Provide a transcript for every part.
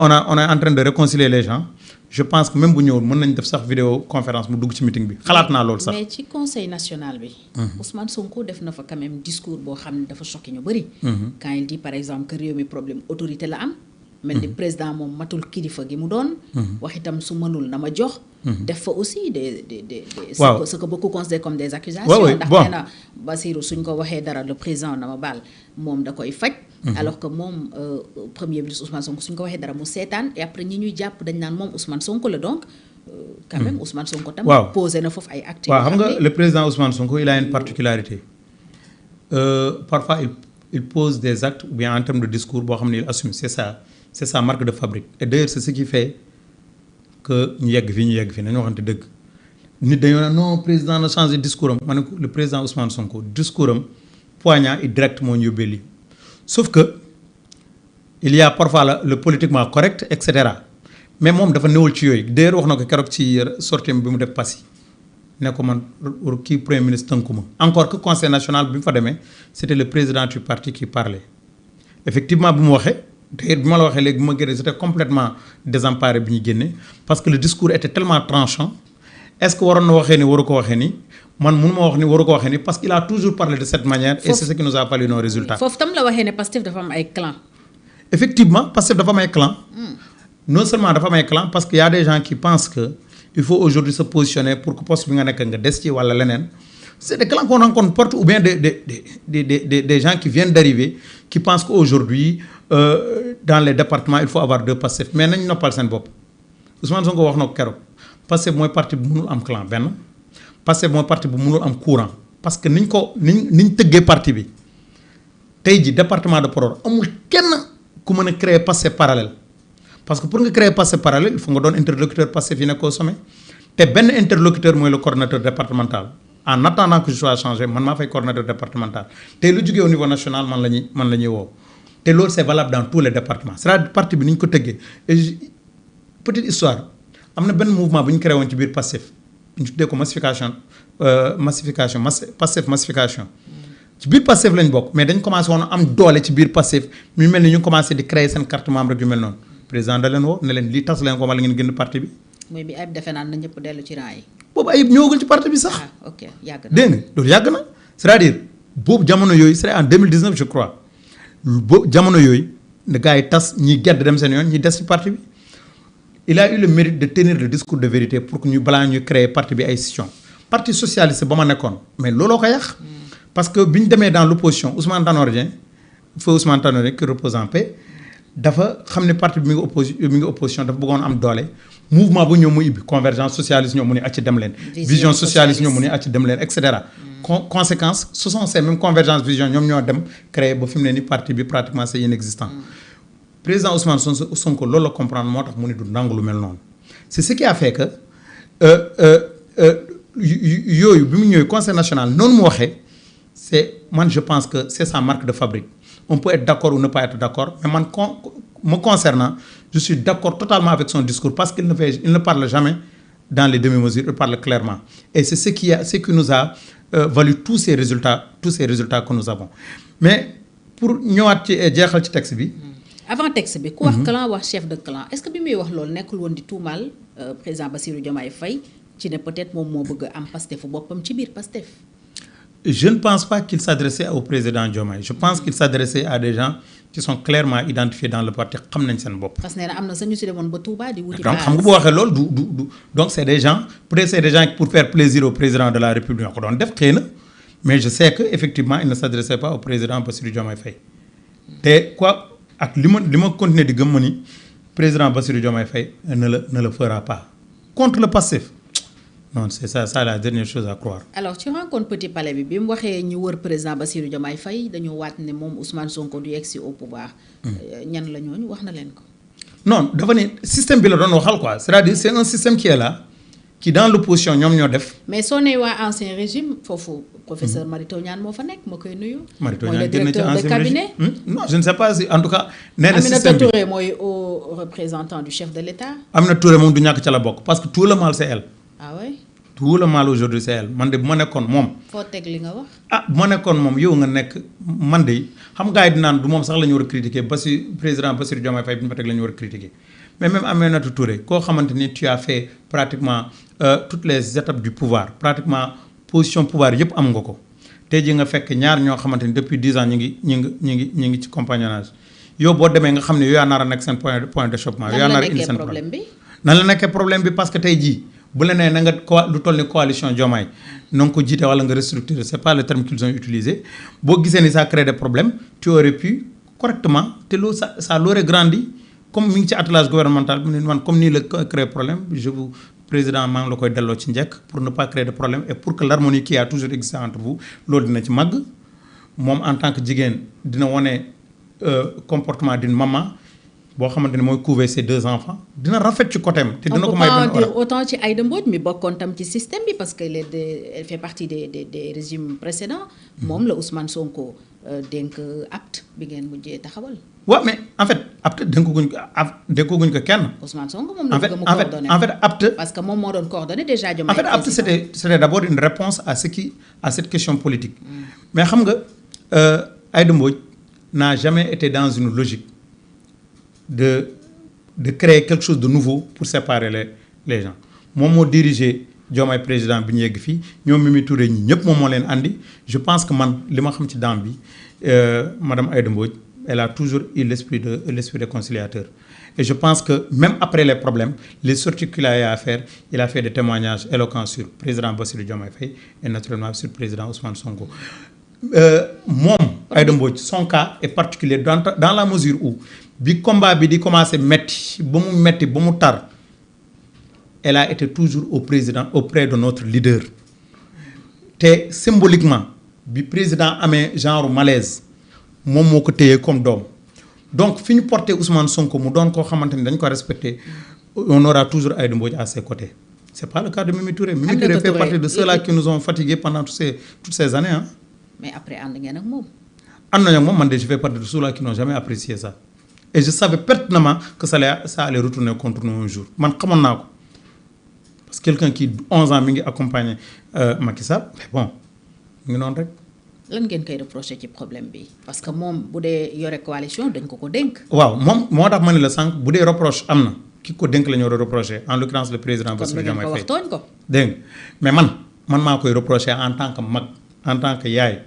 on est en train de réconcilier les gens je pense que même bu ñëwoon mën nañ def sax vidéo conférence mu dugg ci meeting bi xalaat naa loolu sax. mais ci conseil national bi. Ousmane Sonko def na fa quand même discours boo xam ne dafa choqué ñu bëri. quand il dit par exemple que réew mi problème autorité la am. mel ni président moom matul kilifa gi mu doon. wax itam su mënul na ma jox. def fa aussi des waaw ce que beaucoup considèrent comme des accusations. ndax nee na Bassirou suñ ko waxee dara le président na ma baal moom da koy faj. alors que moom premier ministre Ousmane Sonko suñ ko waxee dara mu seetaan et après ñi ñuy jàpp dañ naan moom Ousmane Sonko la donc. quand même Ousmane Sonko tam. posé na foofu ay actes. waaw xam nga le président Ousmane Sonko il a une particularité parfois il pose des actes ou bien en termes de discours boo xam ne il assume c'est sa marque de fabrique et d'ailleurs c'est ce qui fait que ñu yegg fii nañu waxante dëgg nit dañoo ne non président na changé discours am ma ne ko le président Ousmane Sonko discours am poignant et direct moo ñu yóbbee lii sauf que il y a parfois le politiquement correct et cetera mais moom dafa newul ci yooyu d'ailleurs wax na ko keroog ci sortie bi mu def Passy ne ko man kii premier ministre tënku ma encore que conseil national bi mu fa demee c'était le président du parti qui parlait effectivement bi mu waxee te bi ma la waxee léegi bi ma génnee j'étais complètement désemparé bi ñu génne parce que le discours était tellement tranchant est-ce que waroon na waxee ni waru ko waxee ni man mënu ma wax ni waru ko waxee ni parce qu'il a toujours parlé de cette manière et c'est ce qui nous a valu nos résultats. foofu tam la waxee ne Pastef dafa am ay clan. effectivement Pastef dafa am ay clan. non seulement dafa am ay clan parce que y a des gens qui pensent que il faut aujourd'hui se positionner pour que poste bi nga nekk nga des ci wala leneen c'est des clans qu'on rencontre partout ou bien des gens qui viennent d'arriver qui pensent qu'aujourd'hui dans les départements il faut avoir 2 Pastef mais nañ noppal seen bopp Ousmane Sonko wax na ko keroog Pastef mooy parti bu mënul am clan benn Pastef mooy parti bu mënul am courant parce que niñ tëggee parti bi tey ji département de Podor amul kenn ku mën a créer Pastef parallèle parce que pour nga créer Pastef parallèle il faut nga doon interlocuteur Pastef yi nekk au sommet te benn interlocuteur mooy le coordonnateur départemental en attendant que je sois changé man maa fay coordonnateur départemental te lu jógee au niveau national man la ñuy woo te loolu c'est valable dans tous les départements c'est-à-dire parti bi ni ñu ko tëggee et petite histoire am na benn mouvement bu ñu créé woon ci biir Pastef ñu tuddee ko Pastef massification ci biir Pastef lañ bokk mais dañ commencé woon am doole ci biir Pastef mu mel ni ñu commencé di créer seen carte membre rek yu mel noonu président da leen woo ne leen lii tas leen ko wala ngeen génn parti bi. mooy bi Ayib defe naan na ñëpp dellu ci rang yi. boobu Ayib ñëwagul ci parti bi sax. ok yàgg na dégg nga loolu yàgg na c'est-à-dire boobu jamono yooyu c'est en 2019 je crois boobu jamono yooyu ne gars yi tas ñi gedd dem seen yoon ñi des ci parti bi il a eu le mérite de tenir le discours de vérité pour que ñu balaa ñu créer parti bi ay session parti socialiste ba ma nekkoon mais looloo ko yàq. parce que bi ñu demee dans l'opposition Ousmane Tanor Dieng feu Ousmane Tanor Dieng qui repose en paix dafa xam ne parti bi mi ngi opposition dafa bëggoon am doole mouvement bu ñëw mu ibbi convergence socialiste ñoo mu ne acci dem leen vision socialiste ñoo mu ne acci dem leen et cetera conséquence ce sont ces mêmes convergence vision ñoom ñoo dem créer ba fi mu ne ni parti bi pratiquement c'est inexistant président Ousmane Sonko loolu la comprendre moo tax mu ne du nangu lu mel noonu c'est ce qui a fait que yooyu bi mu ñëwee conseil national noonu mu waxee man je pense que c'est sa marque de fabrique on peut être d'accord ou ne pas être d'accord mais man me concernant je suis d'accord totalement avec son discours parce qu'il ne parle jamais dans les demi-mesures il parle clairement et c'est ce qui nous a valu tous ces résultats que nous avons mais pour ñëwaat ci jeexal ci texte bi avant texte bi ku wax clan wax chef de clan est-ce que bi muy wax loolu nekkul woon di tuumaal président Bassirou Diomaye Faye ci ne peut-être moom moo bëgg am Pastef boppam ci biir Pastef. Je ne pense pas qu'il s'adressait au président Diomaye je pense qu'il s'adressait à des gens qui sont clairement identifiés dans le parti xam nañ seen bopp. parce que nee na am na sañu si demoon ba Touba di wuti. donc xam nga bu waxee loolu donc c'est des gens peut-être c'est des gens pour faire plaisir au président de la République ñoo ko doon def xëy na mais je sais que effectivement il ne s'adressait pas au président Bassirou Diomaye Faye te quoi ak li ma continuer di gëm ma ni président Bassirou Diomaye Faye ne le fera pas contre le Pastef. non c'est ça la dernière chose à croire. alors ci rencontre Petit Palais bi mu waxee ñu wër président Bassirou Diomaye Faye dañoo waat ne moom Ousmane Sonko du yegg si au pouvoir. ñan la ñooñu wax na leen ko. non dafa ne système bi la doon waxal quoi c'est-à-dire c'est un système qui est là qui dans l'opposition ñoom ñoo def. mais soo nee waa ancien régime foofu professeur Mary Teuw Niane moo fa nekk ma koy nuyu. Mary Teuw mooy le Niane génn ci directeur de ancien cabinet. non je ne sais pas si en tout cas. nee na système Aminata bi Touré mooy au représentant du chef de l'État. Aminata Touré moom du ñàkk ca la bokk parce que tout le mal c'est elle. ah oui. tout le mal aujourd'hui c'est elle man de bu ma nekkoon moom. foo teg li nga wax. ah bu ma nekkoon moom yow nga nekk man de xam gars yi di naan du moom sax la ñu war a critiquer président Bassirou Diomaye Faye bi ñu fa teg la ñu war a critiquer mais même Aminata Touré koo xamante ni tu as fait pratiquement toutes les étapes du pouvoir pratiquement position pouvoir yëpp am nga ko tey jii nga fekk ñaar ñoo xamante ni depuis 10 ans ñi ngi ci compagnonnage yow boo demee nga xam ne yow yaa nar a nekk seen point d'achoppement. yow yaa nar a indi seen problème bi. nan la nekkee problème bi parce que tey jii bu la nee na nga lu toll ni coalition Diomaye na nga ko jiite wala nga restructurer c'est pas le terme qu'ils ont utilisé boo gisee ni ça crée des problèmes tu aurais pu correctement te loolu ça l'aurait grandi comme mi ngi ci attelage gouvernemental bi man comme nii la créé problème je vous président maa ngi la koy delloo ci njëkk pour ne pas créer de problème et pour que l'harmonie qui a toujours existé entre vous loolu dina ci màgg moom en tant que jigéen dina wane comportement d'une maman boo xamante ne mooy couver ses 2 enfants dina rafet ci côté am te dina ko may on peut pas dire autant ci Aïda Mbodj mi bokkoon tam ci système bi parce que elle fait partie des régimes précédents moom la Ousmane Sonko dénk APT bi ngeen mujjee taxawal. waaw mais en fait APT dénkuguñ ko kenn. Ousmane Sonko moom la bëgg mu coordonné en fait APT. parce que moom moo doon coordonné déjà Diomaye. en fait APT c'était d'abord une réponse à cette question politique. mais xam nga Aïda Mbodj n'a jamais été dans une logique de créer quelque chose de nouveau pour séparer les gens moom moo dirigé Diomaye président bi ñu yegg fii ñoom Mimi Touré ñi ñëpp moom moo leen andi je pense que man li ma xam ci dame bi madame Aïda Mbodj elle a toujours eu l'esprit de conciliateur et je pense que même après les problèmes les sorties qu'il a eu à faire il a fait des témoignages éloquents sur président Bassirou Diomaye Faye et naturellement sur président Ousmane Sonko moom Aïda Mbodj son cas est particulier dans la mesure où bi combat bi di commencer metti ba mu tar elle a été toujours auprès de notre leader te symboliquement bi président amee genre malaise moom moo ko téyee comme doom donc fi ñu porté Ousmane Sonko mu doon koo xamante ni dañ ko respecté on aura toujours Aïda Mbodj à ses côtés c'est pas le cas de Mimi Touré. Mimi Touré fait partie de ceux-là qui nous ont fatigués pendant toutes ces années hein. mais après ànd ngeen ak moom. ànd nañu ak moom man de je fais partie de ceux-là qui n'ont jamais apprécié ça et je savais pertinemment que ça allait retourner contre nous un jour man xamoon naa ko parce que quelqu'un qui 11 ans mi ngi accompagné Macky Sall mais bon mi ngi noonu rek. lan ngeen koy reprocher ci problème bi parce que moom bu dee yore coalition dañ ko dénk. waaw moom moo tax ma ne la sànq bu dee reproche am na ki ko dénk la ñu war a reprocher en l'occurrence le président Bassirou Diomaye Faye. kon tooñ ko. dégg mais man maa koy reprocher en tant que mag en tant que yaay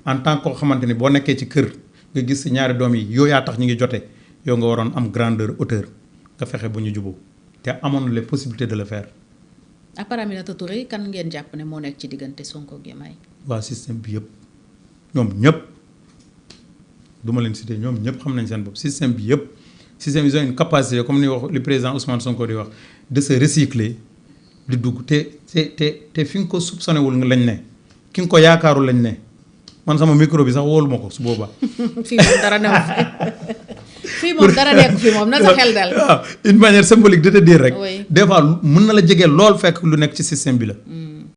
en tant que koo xamante ni boo nekkee ci kër nga gis si ñaari doom yi yow yaa tax ñu ngi jotee yow nga waroon am grandeur hauteur nga fexe bu ñu jubóo te amoon les possibilités de le faire. à part Aminata Touré kan ngeen jàpp ne moo nekk ci diggante Sonko ak Diomaye. waa système bi yëpp ñoom ñëpp du ma leen citer ñoom ñëpp xam nañ seen bopp système bi yëpp système ils ont une capacité comme ni wax le président Ousmane Sonko di wax de se recycler di dugg te fi nga ko soupçonné wul lañ ne ki nga ko yaakaarul lañ ne man sama micro bi sax wóolu ma ko su boobaa. fii moom dara newu fii moom dara nekk fii moom na sa xel dal. une manière symbolique de te dire rek. oui des fois mën na la jege lool fekk lu nekk ci système bi la.